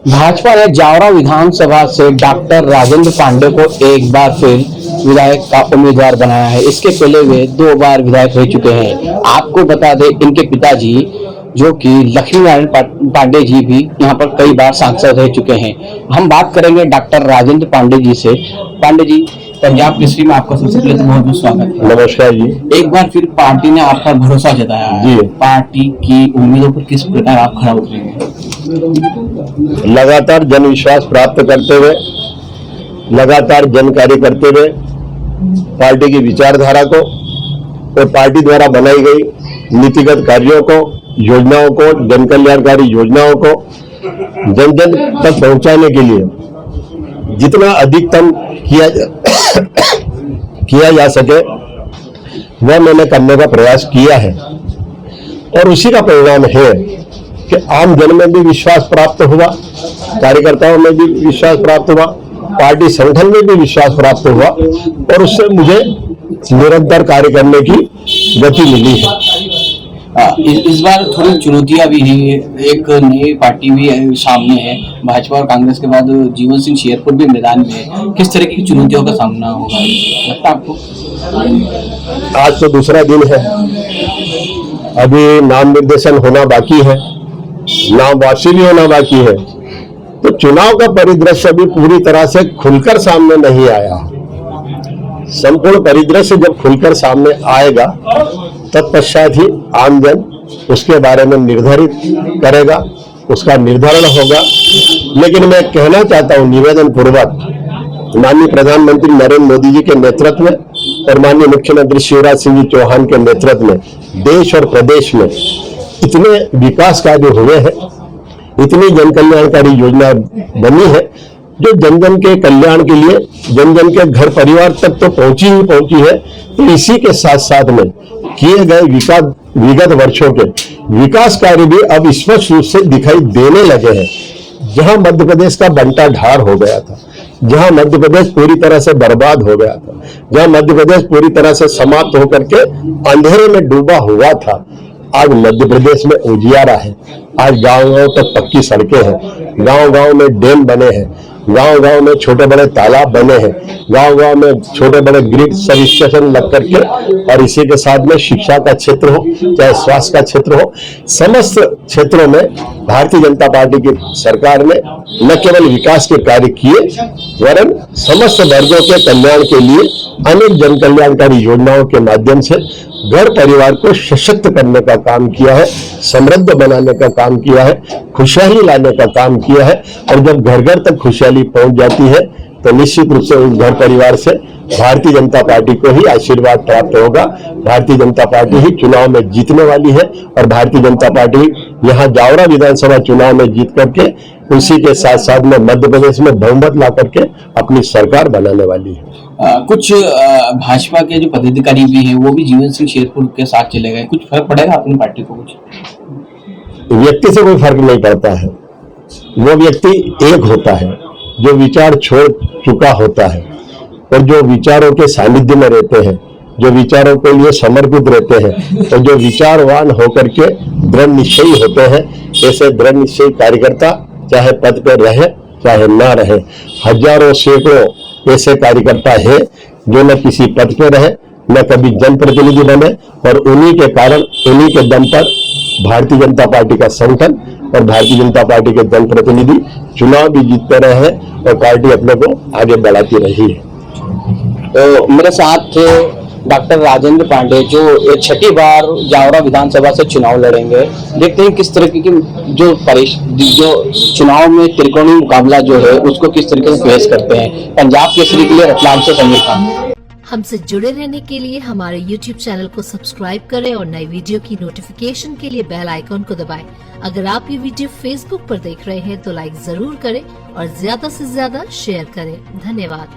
भाजपा ने जावरा विधानसभा से डॉक्टर राजेंद्र पांडे को एक बार फिर विधायक का उम्मीदवार बनाया है। इसके पहले वे 2 बार विधायक रह चुके हैं। आपको बता दें, इनके पिताजी जो कि लक्ष्मी नारायण पांडे जी भी यहाँ पर कई बार सांसद रह चुके हैं। हम बात करेंगे डॉक्टर राजेंद्र पांडे जी से। पांडे जी, पंजाब केसरी में आपका सबसे पहले तो बहुत बहुत स्वागत है। नमस्कार जी। एक बार फिर पार्टी ने आप पर भरोसा जताया है जी। पार्टी की उम्मीदों पर किस प्रकार आप खरा उतरेंगे? लगातार जन विश्वास प्राप्त करते हुए, लगातार जन कार्य करते हुए पार्टी की विचारधारा को और पार्टी द्वारा बनाई गई नीतिगत कार्यों को, योजनाओं को, जन कल्याणकारी योजनाओं को जन जन तक पहुंचाने के लिए जितना अधिकतम किया जा सके वह मैंने करने का प्रयास किया है। और उसी का परिणाम है कि आम जन में भी विश्वास प्राप्त हुआ, कार्यकर्ताओं में भी विश्वास प्राप्त हुआ, पार्टी संगठन में भी विश्वास प्राप्त हुआ और उससे मुझे निरंतर कार्य करने की गति मिली है। इस बार थोड़ी चुनौतियां भी हैं। एक नई पार्टी भी सामने है। भाजपा और कांग्रेस के बाद जीवन सिंह शेरपुर भी मैदान में है। किस तरह की चुनौतियों का सामना होगा लगता है आपको? आज तो दूसरा दिन है, अभी नाम निर्देशन होना बाकी है, नाम वापसी भी होना बाकी है, तो चुनाव का परिदृश्य अभी पूरी तरह से खुलकर सामने नहीं आया। संपूर्ण परिदृश्य जब खुलकर सामने आएगा तत्पश्चात ही आमजन उसके बारे में निर्धारित करेगा, उसका निर्धारण होगा। लेकिन मैं कहना चाहता हूं निवेदन पूर्वक, माननीय प्रधानमंत्री नरेंद्र मोदी जी के नेतृत्व में और माननीय मुख्यमंत्री शिवराज सिंह जी चौहान के नेतृत्व में देश और प्रदेश में इतने विकास कार्य हुए हैं, इतनी जन कल्याणकारी योजना बनी है जो जन जन के कल्याण के लिए, जन जन के घर परिवार तक तो पहुंची है। तो इसी के साथ साथ में किए गए विगत वर्षों के विकास कार्य भी अब स्पष्ट रूप से दिखाई देने लगे हैं। जहां मध्य प्रदेश का बंटा ढार हो गया था, जहां मध्य प्रदेश पूरी तरह से बर्बाद हो गया था, जहां मध्य प्रदेश पूरी तरह से समाप्त होकर के अंधेरे में डूबा हुआ था, आज मध्य प्रदेश में उजियारा है। आज गांव-गांव तक पक्की सड़कें हैं, गांव-गांव में डैम बने हैं, गांव-गांव में छोटे बड़े तालाब बने हैं, गांव-गांव में छोटे बड़े ग्रिड सब स्टेशन लग करके, और इसी के साथ में शिक्षा का क्षेत्र हो, चाहे स्वास्थ्य का क्षेत्र हो, समस्त क्षेत्रों में भारतीय जनता पार्टी की सरकार ने न केवल विकास के कार्य किए वरन समस्त वर्गों के कल्याण के लिए अनेक जन कल्याणकारी योजनाओं के माध्यम से घर परिवार को सशक्त करने का काम किया है, समृद्ध बनाने का काम किया है, खुशहाली लाने का काम किया है। और जब घर घर तक खुशहाली पहुंच जाती है तो निश्चित रूप से उस घर परिवार से भारतीय जनता पार्टी को ही आशीर्वाद प्राप्त होगा। भारतीय जनता पार्टी ही चुनाव में जीतने वाली है और भारतीय जनता पार्टी यहाँ जावरा विधानसभा चुनाव में जीत करके उसी के साथ साथ में मध्य प्रदेश में बहुमत ला करके अपनी सरकार बनाने वाली है। कुछ भाजपा के जो पदाधिकारी भी हैं वो भी जीवन सिंह शेरपुर के साथ चले गए। कुछ फर्क पड़ेगा अपनी पार्टी को? कुछ व्यक्ति से कोई फर्क नहीं पड़ता है। वो व्यक्ति एक होता है जो विचार छोड़ चुका होता है और जो विचारों के सानिध्य में रहते हैं, जो विचारों के लिए समर्पित रहते हैं और जो विचारवान होकर के दृढ़ निश्चयी होते हैं। ऐसे दृढ़ निश्चयी कार्यकर्ता चाहे पद पर रहे चाहे ना रहे, हजारों सैकड़ों ऐसे कार्यकर्ता है जो न किसी पद पे रहे न कभी जनप्रतिनिधि बने और उन्हीं के कारण, उन्हीं के दम पर भारतीय जनता पार्टी का संगठन और भारतीय जनता पार्टी के जनप्रतिनिधि चुनाव भी जीतते रहे हैं और पार्टी अपने को आगे बढ़ाती रही है। तो मेरे साथ डॉक्टर राजेंद्र पांडे जो 6ठी बार जावरा विधानसभा से चुनाव लड़ेंगे। देखते हैं किस तरीके की जो चुनाव में त्रिकोणीय मुकाबला जो है उसको किस तरीके से पेश करते हैं। पंजाब केसरी के लिए रतलाम से समीर खान। हमसे जुड़े रहने के लिए हमारे YouTube चैनल को सब्सक्राइब करें और नई वीडियो की नोटिफिकेशन के लिए बेल आइकॉन को दबाएं। अगर आप ये वीडियो Facebook पर देख रहे हैं तो लाइक जरूर करें और ज्यादा से ज्यादा शेयर करें। धन्यवाद।